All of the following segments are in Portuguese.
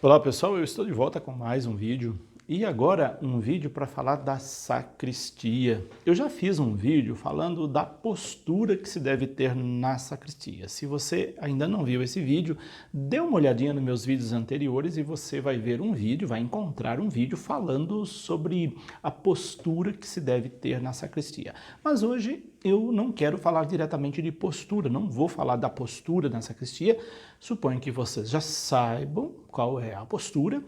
Olá pessoal, eu estou de volta com mais um vídeo e agora um vídeo para falar da sacristia. Eu já fiz um vídeo falando da postura que se deve ter na sacristia. Se você ainda não viu esse vídeo, dê uma olhadinha nos meus vídeos anteriores e você vai ver um vídeo, vai encontrar um vídeo falando sobre a postura que se deve ter na sacristia. Mas hoje eu não quero falar diretamente de postura, não vou falar da postura na sacristia, suponho que vocês já saibam qual é a postura.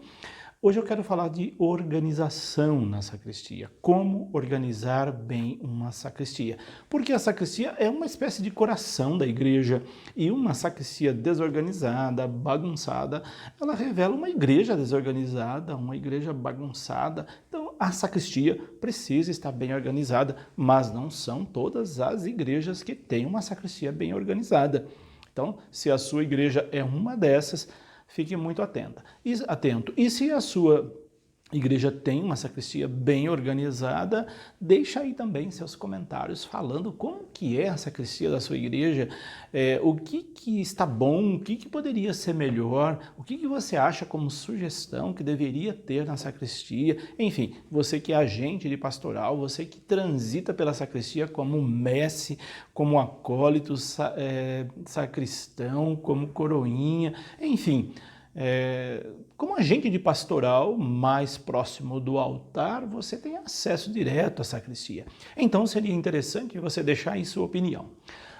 Hoje eu quero falar de organização na sacristia, como organizar bem uma sacristia. Porque a sacristia é uma espécie de coração da igreja e uma sacristia desorganizada, bagunçada, ela revela uma igreja desorganizada, uma igreja bagunçada. Então a sacristia precisa estar bem organizada, mas não são todas as igrejas que têm uma sacristia bem organizada. Então, se a sua igreja é uma dessas, fique muito atento. E se a sua igreja tem uma sacristia bem organizada, deixa aí também seus comentários falando como que é a sacristia da sua igreja, o que está bom, o que poderia ser melhor, o que você acha como sugestão que deveria ter na sacristia. Enfim, você que é agente de pastoral, você que transita pela sacristia como mestre, como acólito, sacristão, como coroinha, enfim. Como agente de pastoral mais próximo do altar, você tem acesso direto à sacristia. Então seria interessante você deixar aí sua opinião.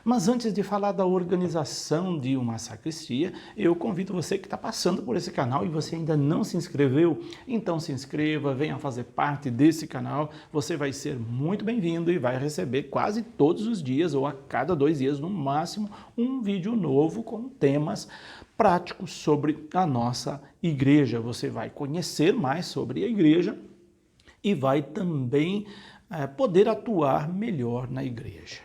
Mas antes de falar da organização de uma sacristia, eu convido você que está passando por esse canal e você ainda não se inscreveu, então se inscreva, venha fazer parte desse canal, você vai ser muito bem-vindo e vai receber quase todos os dias ou a cada 2 dias no máximo um vídeo novo com temas práticos sobre a nossa igreja. Você vai conhecer mais sobre a igreja e vai também poder atuar melhor na igreja.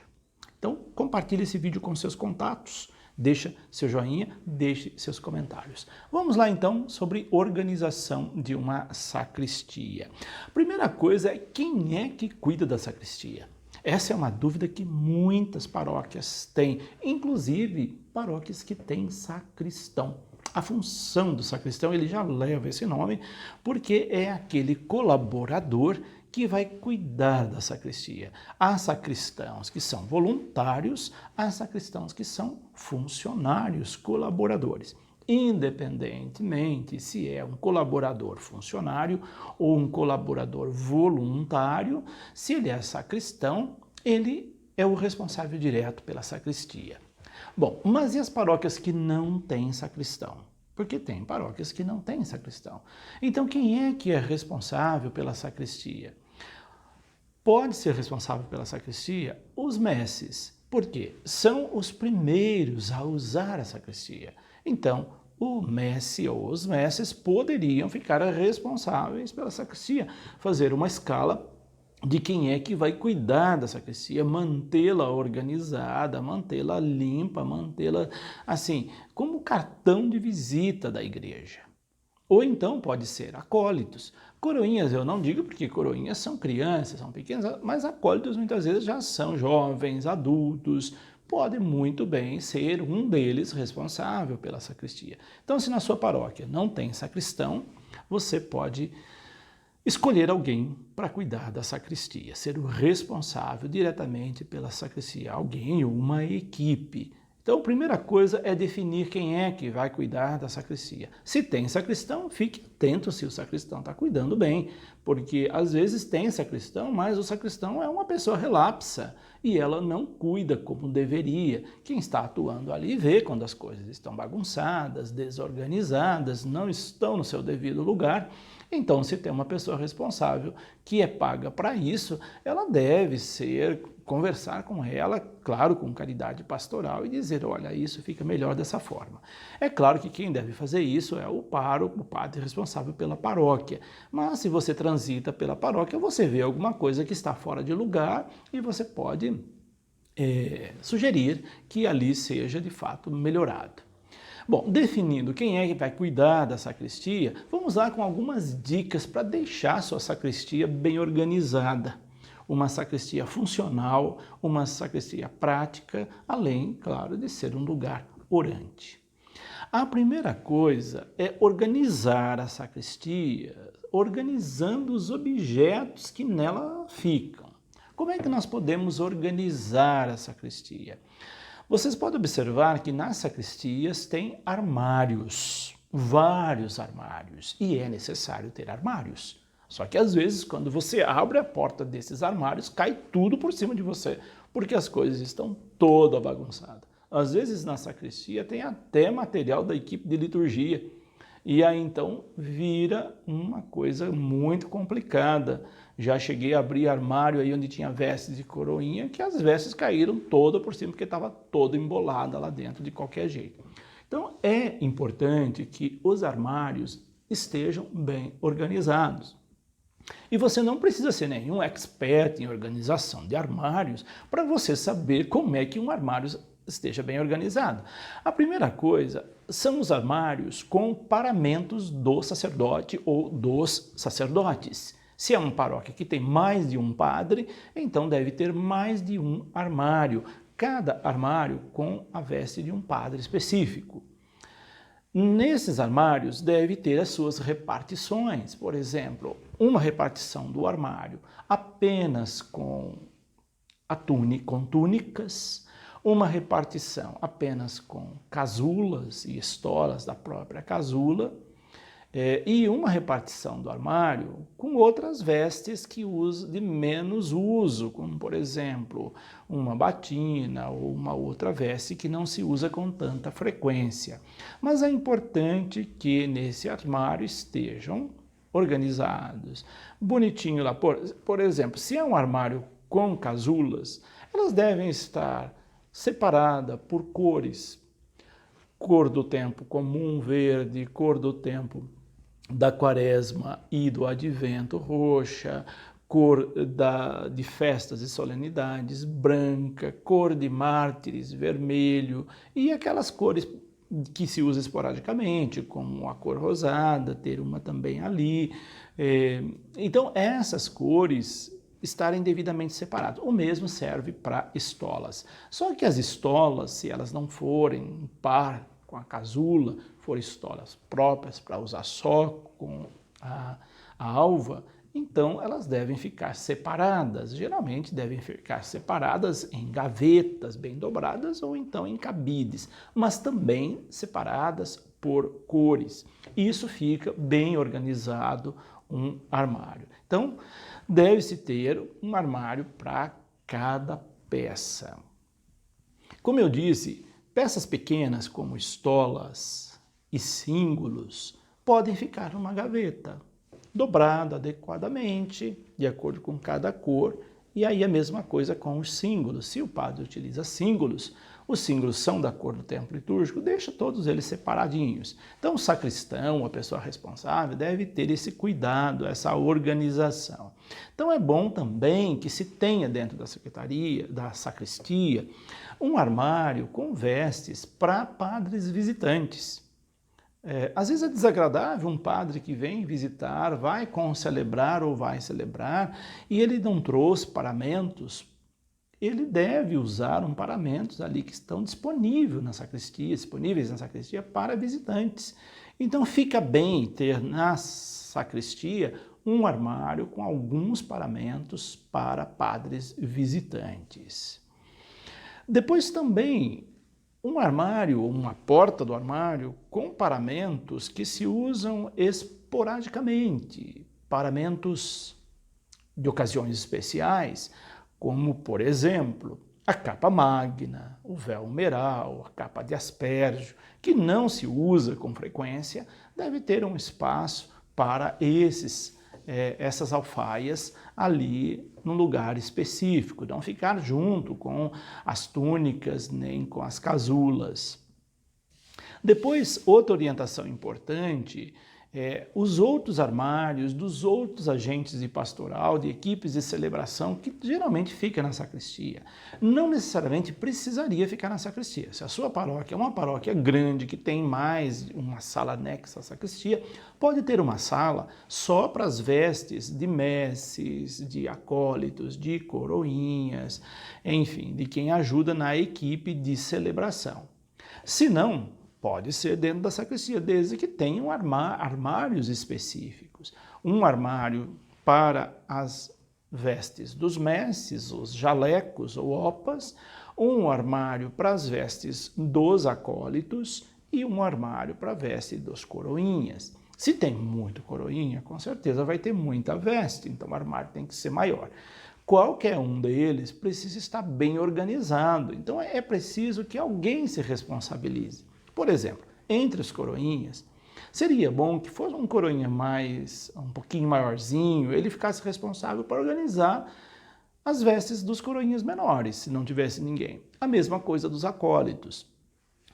Então, compartilhe esse vídeo com seus contatos, deixa seu joinha, deixe seus comentários. Vamos lá então sobre organização de uma sacristia. A primeira coisa é quem é que cuida da sacristia? Essa é uma dúvida que muitas paróquias têm, inclusive paróquias que têm sacristão. A função do sacristão, ele já leva esse nome, porque é aquele colaborador que vai cuidar da sacristia. Há sacristãos que são voluntários, há sacristãos que são funcionários, colaboradores. Independentemente se é um colaborador funcionário ou um colaborador voluntário, se ele é sacristão, ele é o responsável direto pela sacristia. Bom, mas e as paróquias que não têm sacristão? Porque tem paróquias que não têm sacristão. Então quem é que é responsável pela sacristia? Pode ser responsável pela sacristia os messes. Por quê? São os primeiros a usar a sacristia. Então, o mestre ou os mestres poderiam ficar responsáveis pela sacristia, fazer uma escala de quem é que vai cuidar da sacristia, mantê-la organizada, mantê-la limpa, mantê-la assim, como cartão de visita da igreja. Ou então pode ser acólitos. Coroinhas eu não digo porque coroinhas são crianças, são pequenas, mas acólitos muitas vezes já são jovens, adultos, pode muito bem ser um deles responsável pela sacristia. Então, se na sua paróquia não tem sacristão, você pode escolher alguém para cuidar da sacristia, ser o responsável diretamente pela sacristia, alguém ou uma equipe. Então, a primeira coisa é definir quem é que vai cuidar da sacristia. Se tem sacristão, fique atento se o sacristão está cuidando bem, porque às vezes tem sacristão, mas o sacristão é uma pessoa relapsa e ela não cuida como deveria. Quem está atuando ali vê quando as coisas estão bagunçadas, desorganizadas, não estão no seu devido lugar. Então, se tem uma pessoa responsável que é paga para isso, ela deve conversar com ela, claro, com caridade pastoral e dizer, olha, isso fica melhor dessa forma. É claro que quem deve fazer isso é o pároco, o padre responsável pela paróquia. Mas se você transita pela paróquia, você vê alguma coisa que está fora de lugar e você pode sugerir que ali seja de fato melhorado. Bom, definindo quem é que vai cuidar da sacristia, vamos lá com algumas dicas para deixar sua sacristia bem organizada. Uma sacristia funcional, uma sacristia prática, além, claro, de ser um lugar orante. A primeira coisa é organizar a sacristia, organizando os objetos que nela ficam. Como é que nós podemos organizar a sacristia? Vocês podem observar que nas sacristias tem armários, vários armários, e é necessário ter armários. Só que às vezes, quando você abre a porta desses armários, cai tudo por cima de você, porque as coisas estão toda bagunçadas. Às vezes na sacristia tem até material da equipe de liturgia, e aí então vira uma coisa muito complicada. Já cheguei a abrir armário aí onde tinha vestes de coroinha, que as vestes caíram toda por cima, porque estava toda embolada lá dentro de qualquer jeito. Então é importante que os armários estejam bem organizados. E você não precisa ser nenhum expert em organização de armários para você saber como é que um armário esteja bem organizado. A primeira coisa são os armários com paramentos do sacerdote ou dos sacerdotes. Se é uma paróquia que tem mais de um padre, então deve ter mais de um armário, cada armário com a veste de um padre específico. Nesses armários deve ter as suas repartições, por exemplo, uma repartição do armário apenas com túnicas, uma repartição apenas com casulas e estolas da própria casula, e uma repartição do armário com outras vestes que de menos uso, como por exemplo uma batina ou uma outra veste que não se usa com tanta frequência. Mas é importante que nesse armário estejam organizados, bonitinho lá. Por exemplo, se é um armário com casulas, elas devem estar separadas por cores. Cor do tempo comum, verde, cor do tempo da quaresma e do advento, roxa, cor de festas e solenidades, branca, cor de mártires, vermelho, e aquelas cores que se usa esporadicamente, como a cor rosada, ter uma também ali. Então, essas cores estarem devidamente separadas. O mesmo serve para estolas. Só que as estolas, se elas não forem um par com a casula, forem estolas próprias para usar só com a alva, então elas devem ficar separadas. Geralmente devem ficar separadas em gavetas bem dobradas ou então em cabides, mas também separadas por cores. Isso fica bem organizado um armário. Então, deve-se ter um armário para cada peça. Como eu disse, peças pequenas como estolas e símbolos podem ficar numa gaveta, dobrada adequadamente, de acordo com cada cor, e aí a mesma coisa com os símbolos. Se o padre utiliza símbolos, os símbolos são da cor do templo litúrgico, deixa todos eles separadinhos. Então o sacristão, a pessoa responsável, deve ter esse cuidado, essa organização. Então é bom também que se tenha dentro da secretaria, da sacristia, um armário com vestes para padres visitantes. Às vezes é desagradável um padre que vem visitar, vai concelebrar ou vai celebrar, e ele não trouxe paramentos. Ele deve usar um paramentos ali que estão disponíveis na sacristia para visitantes. Então fica bem ter na sacristia um armário com alguns paramentos para padres visitantes. Depois também um armário, uma porta do armário com paramentos que se usam esporadicamente, paramentos de ocasiões especiais, como, por exemplo, a capa magna, o véu humeral, a capa de aspergio, que não se usa com frequência, deve ter um espaço para essas alfaias ali num lugar específico, não ficar junto com as túnicas nem com as casulas. Depois, outra orientação importante os outros armários dos outros agentes de pastoral, de equipes de celebração, que geralmente fica na sacristia. Não necessariamente precisaria ficar na sacristia. Se a sua paróquia é uma paróquia grande, que tem mais uma sala anexa à sacristia, pode ter uma sala só para as vestes de messes, de acólitos, de coroinhas, enfim, de quem ajuda na equipe de celebração. Se não, Pode ser dentro da sacristia, desde que tenham armários específicos. Um armário para as vestes dos mestres, os jalecos ou opas, um armário para as vestes dos acólitos e um armário para a veste dos coroinhas. Se tem muito coroinha, com certeza vai ter muita veste, então o armário tem que ser maior. Qualquer um deles precisa estar bem organizado, então é preciso que alguém se responsabilize. Por exemplo, entre os coroinhas, seria bom que fosse um coroinha um pouquinho maiorzinho, ele ficasse responsável por organizar as vestes dos coroinhas menores, se não tivesse ninguém. A mesma coisa dos acólitos,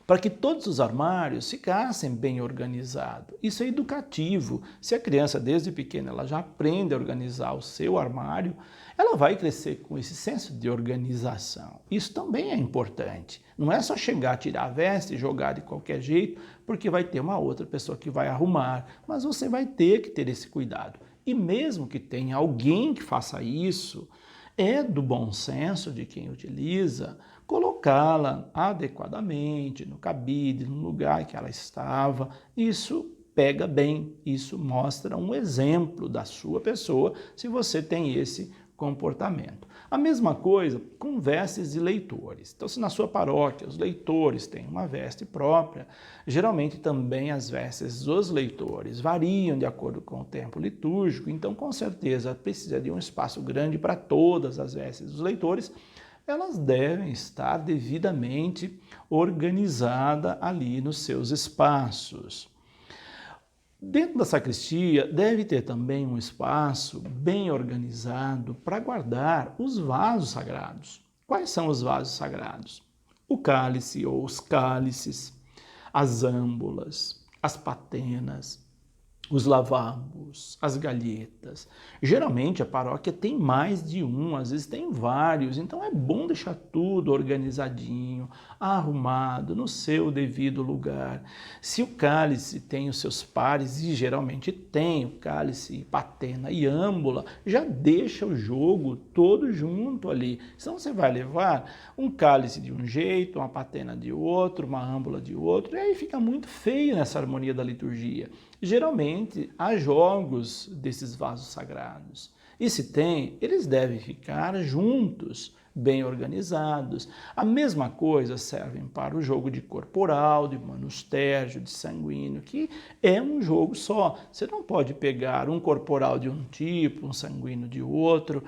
para que todos os armários ficassem bem organizados. Isso é educativo. Se a criança, desde pequena, ela já aprende a organizar o seu armário, ela vai crescer com esse senso de organização. Isso também é importante. Não é só chegar, tirar a veste e jogar de qualquer jeito, porque vai ter uma outra pessoa que vai arrumar, mas você vai ter que ter esse cuidado. E mesmo que tenha alguém que faça isso, é do bom senso de quem utiliza colocá-la adequadamente no cabide, no lugar que ela estava. Isso pega bem, isso mostra um exemplo da sua pessoa se você tem esse comportamento. A mesma coisa com vestes de leitores. Então, se na sua paróquia os leitores têm uma veste própria, geralmente também as vestes dos leitores variam de acordo com o tempo litúrgico, então com certeza precisa de um espaço grande para todas as vestes dos leitores. Elas devem estar devidamente organizadas ali nos seus espaços. Dentro da sacristia, deve ter também um espaço bem organizado para guardar os vasos sagrados. Quais são os vasos sagrados? O cálice ou os cálices, as âmbulas, as patenas, os lavabos, as galhetas. Geralmente a paróquia tem mais de um, às vezes tem vários, então é bom deixar tudo organizadinho, arrumado, no seu devido lugar. Se o cálice tem os seus pares, e geralmente tem o cálice, patena e âmbula, já deixa o jogo todo junto ali. Senão você vai levar um cálice de um jeito, uma patena de outro, uma âmbula de outro, e aí fica muito feio nessa harmonia da liturgia. Geralmente, há jogos desses vasos sagrados. E se tem, eles devem ficar juntos, bem organizados. A mesma coisa serve para o jogo de corporal, de manustérgio, de sanguíneo, que é um jogo só. Você não pode pegar um corporal de um tipo, um sanguíneo de outro,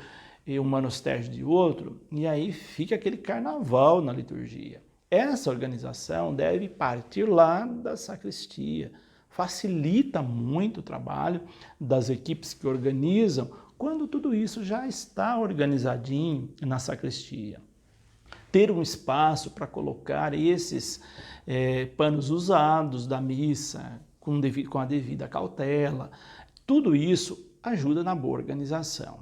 e um manustérgio de outro, e aí fica aquele carnaval na liturgia. Essa organização deve partir lá da sacristia. Facilita muito o trabalho das equipes que organizam quando tudo isso já está organizadinho na sacristia. Ter um espaço para colocar esses panos usados da missa com a devida cautela, tudo isso ajuda na boa organização.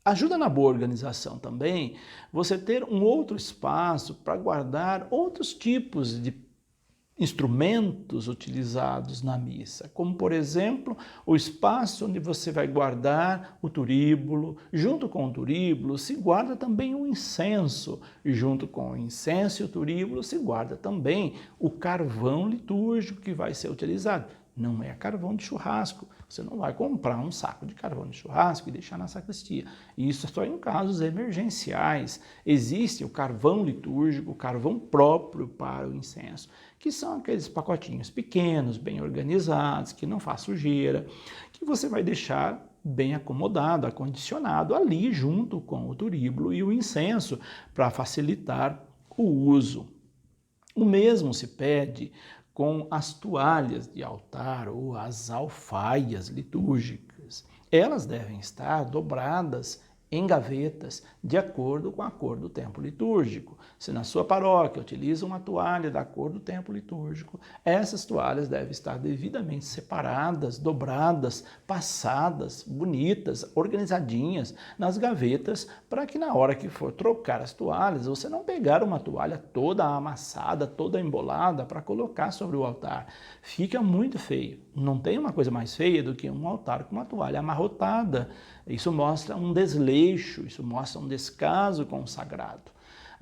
Ajuda na boa organização também você ter um outro espaço para guardar outros tipos de instrumentos utilizados na missa, como por exemplo o espaço onde você vai guardar o turíbulo. Junto com o turíbulo se guarda também o incenso, e junto com o incenso e o turíbulo se guarda também o carvão litúrgico que vai ser utilizado. Não é carvão de churrasco, você não vai comprar um saco de carvão de churrasco e deixar na sacristia. Isso é só em casos emergenciais. Existe o carvão litúrgico, o carvão próprio para o incenso, que são aqueles pacotinhos pequenos, bem organizados, que não faz sujeira, que você vai deixar bem acomodado, acondicionado ali junto com o turíbulo e o incenso para facilitar o uso. O mesmo se pede com as toalhas de altar ou as alfaias litúrgicas. Elas devem estar dobradas em gavetas, de acordo com a cor do tempo litúrgico. Se na sua paróquia utiliza uma toalha da cor do tempo litúrgico, essas toalhas devem estar devidamente separadas, dobradas, passadas, bonitas, organizadinhas nas gavetas, para que na hora que for trocar as toalhas, você não pegar uma toalha toda amassada, toda embolada para colocar sobre o altar. Fica muito feio. Não tem uma coisa mais feia do que um altar com uma toalha amarrotada. Isso mostra um desleixo, isso mostra um descaso com o sagrado.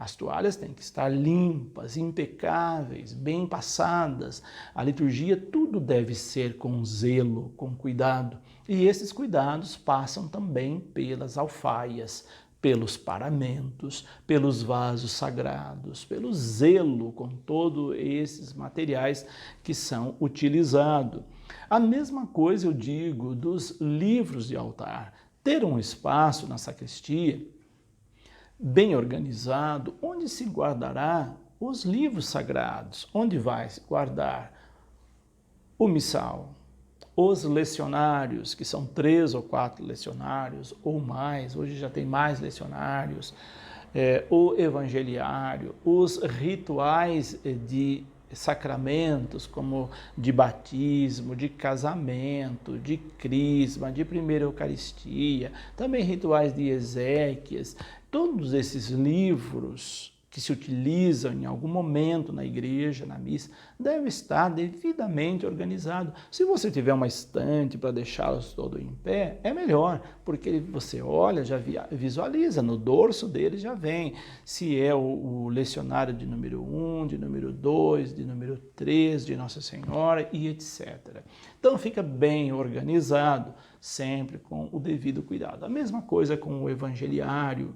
As toalhas têm que estar limpas, impecáveis, bem passadas. A liturgia, tudo deve ser com zelo, com cuidado. E esses cuidados passam também pelas alfaias, pelos paramentos, pelos vasos sagrados, pelo zelo com todos esses materiais que são utilizados. A mesma coisa eu digo dos livros de altar. Ter um espaço na sacristia bem organizado, onde se guardará os livros sagrados, onde vai se guardar o missal, os lecionários, que são 3 ou 4 lecionários ou mais, hoje já tem mais lecionários, o evangeliário, os rituais de sacramentos, como de batismo, de casamento, de crisma, de primeira Eucaristia, também rituais de exéquias, todos esses livros que se utilizam em algum momento na igreja, na missa, deve estar devidamente organizado. Se você tiver uma estante para deixá-los todo em pé, é melhor, porque você olha, já visualiza, no dorso dele já vem, se é o lecionário de número 1, de número 2, de número 3, de Nossa Senhora e etc. Então fica bem organizado, sempre com o devido cuidado. A mesma coisa com o evangeliário.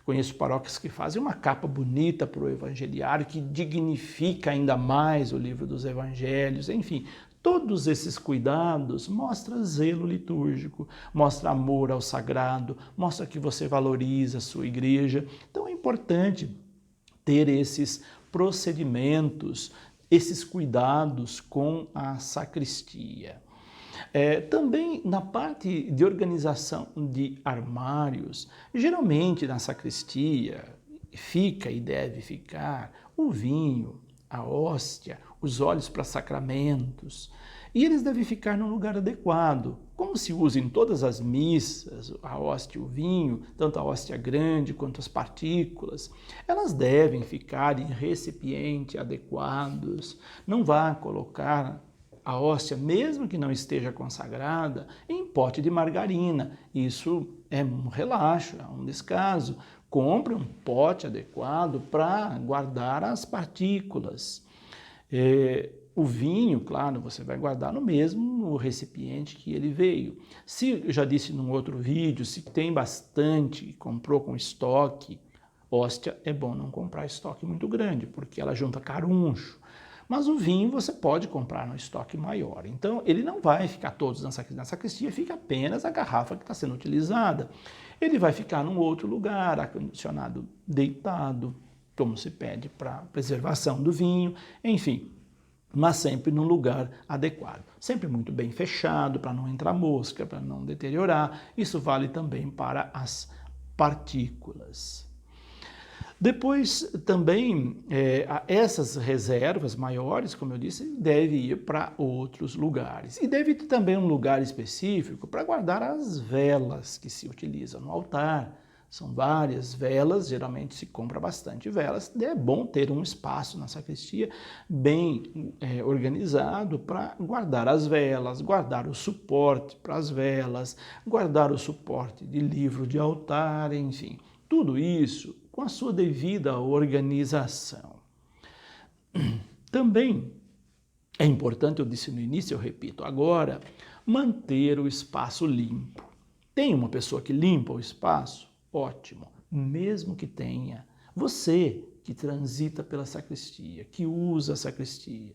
Conheço paróquias que fazem uma capa bonita para o evangeliário, que dignifica ainda mais o livro dos evangelhos, enfim. Todos esses cuidados mostram zelo litúrgico, mostra amor ao sagrado, mostra que você valoriza a sua igreja. Então é importante ter esses procedimentos, esses cuidados com a sacristia. Também na parte de organização de armários, geralmente na sacristia fica e deve ficar o vinho, a hóstia, os óleos para sacramentos, e eles devem ficar num lugar adequado. Como se usa em todas as missas, a hóstia e o vinho, tanto a hóstia grande quanto as partículas, elas devem ficar em recipientes adequados. Não vá colocar a hóstia, mesmo que não esteja consagrada, em pote de margarina. Isso é um relaxo, é um descaso. Compre um pote adequado para guardar as partículas. O vinho, claro, você vai guardar no mesmo recipiente que ele veio. Se, eu já disse num outro vídeo, se tem bastante, comprou com estoque, hóstia, é bom não comprar estoque muito grande, porque ela junta caruncho. Mas o vinho você pode comprar no estoque maior. Então, ele não vai ficar todos na sacristia, fica apenas a garrafa que está sendo utilizada. Ele vai ficar num outro lugar, acondicionado deitado, como se pede para preservação do vinho, enfim, mas sempre num lugar adequado. Sempre muito bem fechado, para não entrar mosca, para não deteriorar. Isso vale também para as partículas. Depois, também, essas reservas maiores, como eu disse, devem ir para outros lugares. E deve ter também um lugar específico para guardar as velas que se utilizam no altar. São várias velas, geralmente se compra bastante velas. É bom ter um espaço na sacristia bem organizado para guardar as velas, guardar o suporte para as velas, guardar o suporte de livro de altar, enfim. Tudo isso com a sua devida organização. Também é importante, eu disse no início, eu repito agora, manter o espaço limpo. Tem uma pessoa que limpa o espaço? Ótimo. Mesmo que tenha, você que transita pela sacristia, que usa a sacristia,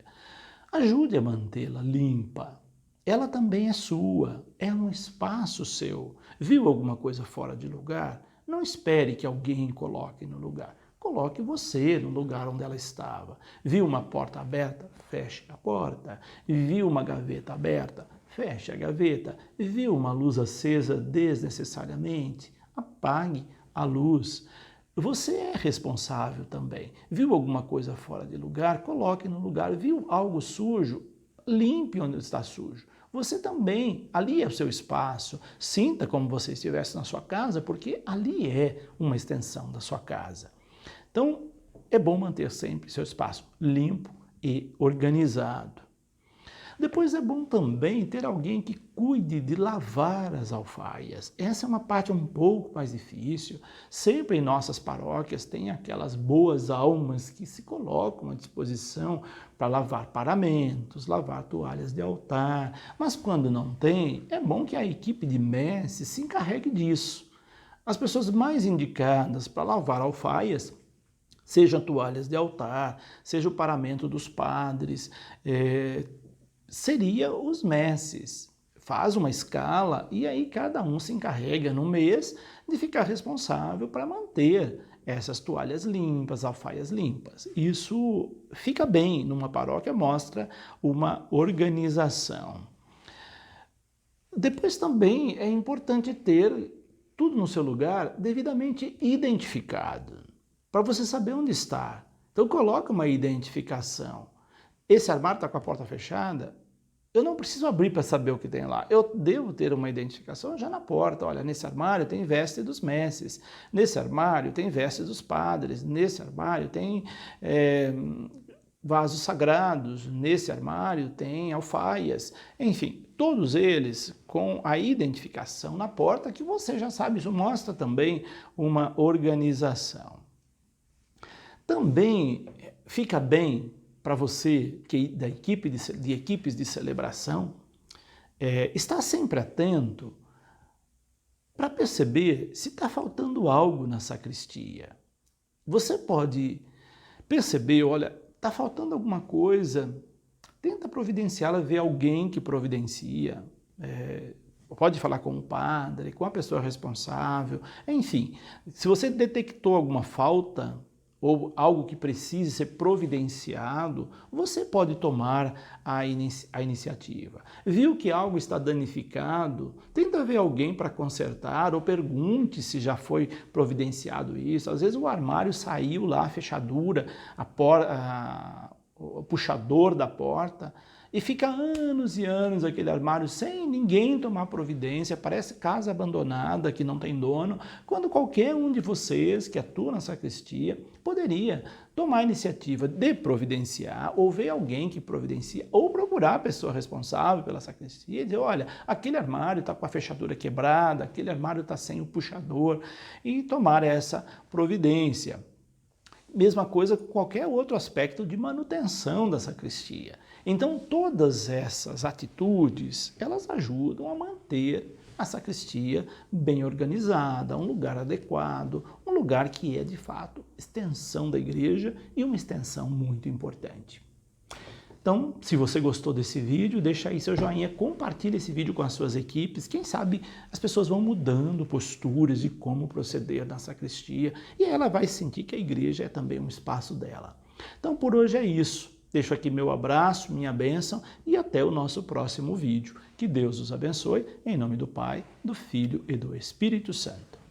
ajude a mantê-la limpa. Ela também é sua, é um espaço seu. Viu alguma coisa fora de lugar? Não espere que alguém coloque no lugar. Coloque você no lugar onde ela estava. Viu uma porta aberta? Feche a porta. Viu uma gaveta aberta? Feche a gaveta. Viu uma luz acesa desnecessariamente? Apague a luz. Você é responsável também. Viu alguma coisa fora de lugar? Coloque no lugar. Viu algo sujo? Limpe onde está sujo. Você também, ali é o seu espaço, sinta como você estivesse na sua casa, porque ali é uma extensão da sua casa. Então, é bom manter sempre seu espaço limpo e organizado. Depois é bom também ter alguém que cuide de lavar as alfaias. Essa é uma parte um pouco mais difícil. Sempre em nossas paróquias tem aquelas boas almas que se colocam à disposição para lavar paramentos, lavar toalhas de altar. Mas quando não tem, é bom que a equipe de mestres se encarregue disso. As pessoas mais indicadas para lavar alfaias, sejam toalhas de altar, seja o paramento dos padres, seria os messes. Faz uma escala e aí cada um se encarrega no mês de ficar responsável para manter essas toalhas limpas, alfaias limpas. Isso fica bem numa paróquia, mostra uma organização. Depois também é importante ter tudo no seu lugar devidamente identificado, para você saber onde está. Então coloca uma identificação. Esse armário está com a porta fechada? Eu não preciso abrir para saber o que tem lá. Eu devo ter uma identificação já na porta. Olha, nesse armário tem veste dos mestres, nesse armário tem veste dos padres, nesse armário tem vasos sagrados, nesse armário tem alfaias. Enfim, todos eles com a identificação na porta que você já sabe. Isso mostra também uma organização. Também fica bem para você, que da equipes de celebração, estar sempre atento para perceber se está faltando algo na sacristia. Você pode perceber, olha, está faltando alguma coisa, tenta providenciá-la, ver alguém que providencia, pode falar com o padre, com a pessoa responsável, enfim, se você detectou alguma falta, ou algo que precise ser providenciado, você pode tomar a iniciativa. Viu que algo está danificado? Tenta ver alguém para consertar ou pergunte se já foi providenciado isso. Às vezes o armário saiu lá, a fechadura, o puxador da porta, e fica anos e anos aquele armário sem ninguém tomar providência, parece casa abandonada que não tem dono, quando qualquer um de vocês que atua na sacristia poderia tomar a iniciativa de providenciar, ou ver alguém que providencia, ou procurar a pessoa responsável pela sacristia e dizer, olha, aquele armário está com a fechadura quebrada, aquele armário está sem o puxador, e tomar essa providência. Mesma coisa com qualquer outro aspecto de manutenção da sacristia. Então, todas essas atitudes, elas ajudam a manter a sacristia bem organizada, um lugar adequado, um lugar que é, de fato, extensão da igreja e uma extensão muito importante. Então, se você gostou desse vídeo, deixa aí seu joinha, compartilha esse vídeo com as suas equipes. Quem sabe as pessoas vão mudando posturas de como proceder na sacristia e ela vai sentir que a igreja é também um espaço dela. Então, por hoje é isso. Deixo aqui meu abraço, minha bênção e até o nosso próximo vídeo. Que Deus os abençoe, em nome do Pai, do Filho e do Espírito Santo.